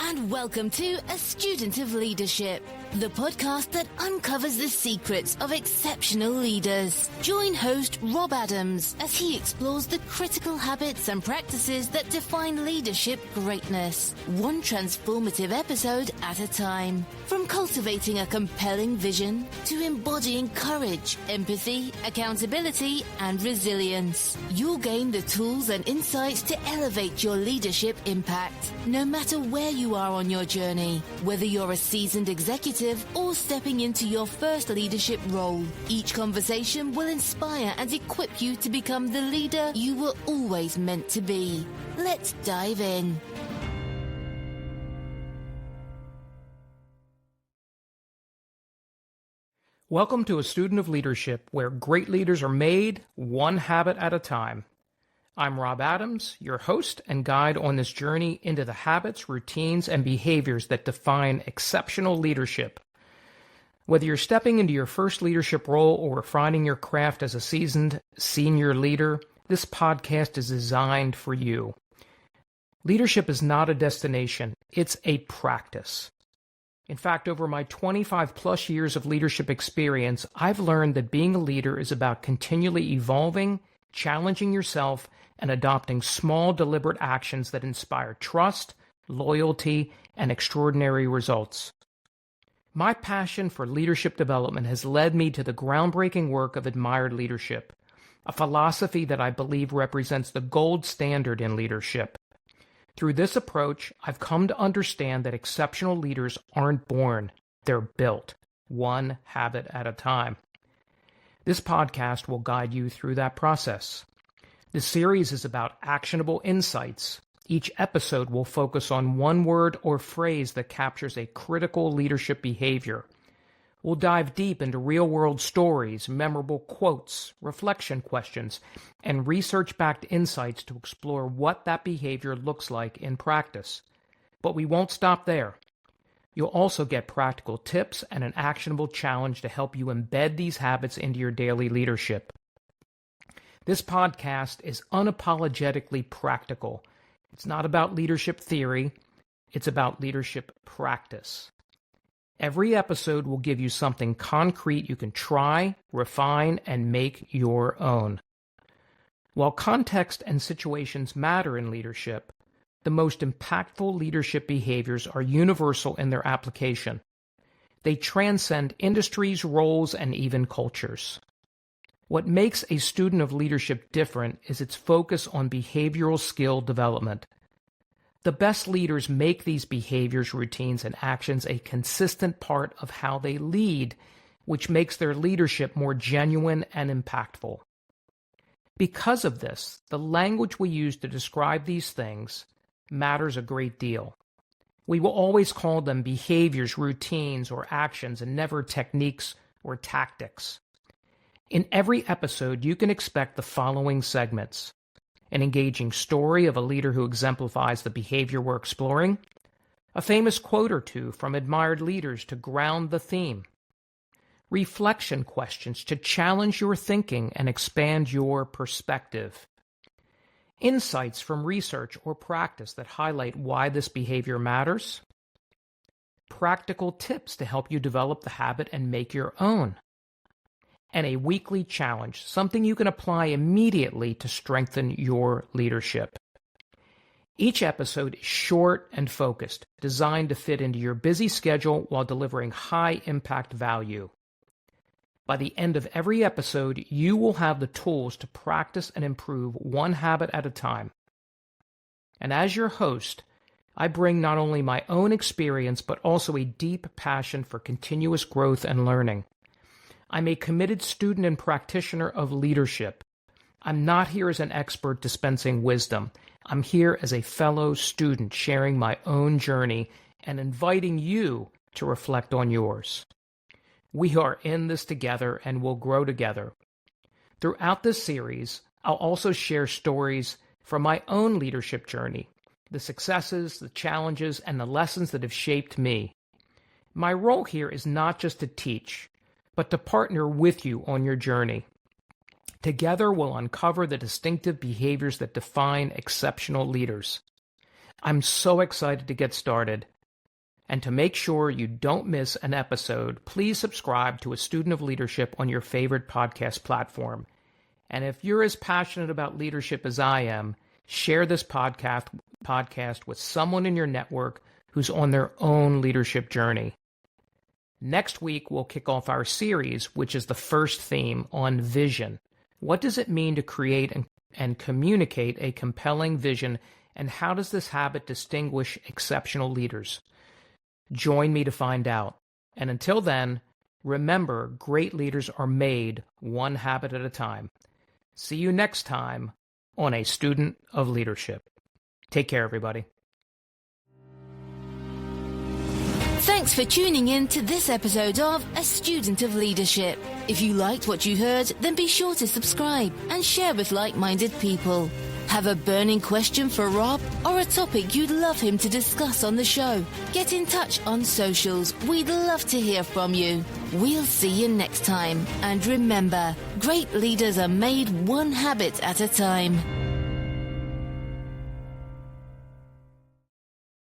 and welcome to A Student of Leadership, the podcast that uncovers the secrets of exceptional leaders. Join host Rob Adams as he explores the critical habits and practices that define leadership greatness, one transformative episode at a time. From cultivating a compelling vision to embodying courage, empathy, accountability, and resilience, you'll gain the tools and insights to elevate your leadership impact. No matter where you are on your journey, whether you're a seasoned executive or stepping into your first leadership role, each conversation will inspire and equip you to become the leader you were always meant to be. Let's dive in. Welcome to A Student of Leadership, where great leaders are made one habit at a time. I'm Rob Adams, your host and guide on this journey into the habits, routines, and behaviors that define exceptional leadership. Whether you're stepping into your first leadership role or refining your craft as a seasoned senior leader, this podcast is designed for you. Leadership is not a destination, it's a practice. In fact, over my 25 plus years of leadership experience, I've learned that being a leader is about continually evolving, challenging yourself, and adopting small, deliberate actions that inspire trust, loyalty, and extraordinary results. My passion for leadership development has led me to the groundbreaking work of Admired Leadership, a philosophy that I believe represents the gold standard in leadership. Through this approach, I've come to understand that exceptional leaders aren't born, they're built, one habit at a time. This podcast will guide you through that process. This series is about actionable insights. Each episode will focus on one word or phrase that captures a critical leadership behavior. We'll dive deep into real-world stories, memorable quotes, reflection questions, and research-backed insights to explore what that behavior looks like in practice. But we won't stop there. You'll also get practical tips and an actionable challenge to help you embed these habits into your daily leadership. This podcast is unapologetically practical. It's not about leadership theory, it's about leadership practice. Every episode will give you something concrete you can try, refine, and make your own. While context and situations matter in leadership, the most impactful leadership behaviors are universal in their application. They transcend industries, roles, and even cultures. What makes A Student of Leadership different is its focus on behavioral skill development. The best leaders make these behaviors, routines, and actions a consistent part of how they lead, which makes their leadership more genuine and impactful. Because of this, the language we use to describe these things matters a great deal. We will always call them behaviors, routines, or actions, and never techniques or tactics. In every episode, you can expect the following segments: an engaging story of a leader who exemplifies the behavior we're exploring, a famous quote or two from admired leaders to ground the theme, reflection questions to challenge your thinking and expand your perspective, insights from research or practice that highlight why this behavior matters, practical tips to help you develop the habit and make your own, and a weekly challenge, something you can apply immediately to strengthen your leadership. Each episode is short and focused, designed to fit into your busy schedule while delivering high-impact value. By the end of every episode, you will have the tools to practice and improve one habit at a time. And as your host, I bring not only my own experience, but also a deep passion for continuous growth and learning. I'm a committed student and practitioner of leadership. I'm not here as an expert dispensing wisdom. I'm here as a fellow student sharing my own journey and inviting you to reflect on yours. We are in this together and will grow together. Throughout this series, I'll also share stories from my own leadership journey, the successes, the challenges, and the lessons that have shaped me. My role here is not just to teach, but to partner with you on your journey. Together, we'll uncover the distinctive behaviors that define exceptional leaders. I'm so excited to get started. And to make sure you don't miss an episode, please subscribe to A Student of Leadership on your favorite podcast platform. And if you're as passionate about leadership as I am, share this podcast with someone in your network who's on their own leadership journey. Next week, we'll kick off our series, which is the first theme on vision. What does it mean to create and communicate a compelling vision, and how does this habit distinguish exceptional leaders? Join me to find out. And until then, remember, great leaders are made one habit at a time. See you next time on A Student of Leadership. Take care, everybody. Thanks for tuning in to this episode of A Student of Leadership. If you liked what you heard, then be sure to subscribe and share with like-minded people. Have a burning question for Rob or a topic you'd love him to discuss on the show? Get in touch on socials. We'd love to hear from you. We'll see you next time. And remember, great leaders are made one habit at a time.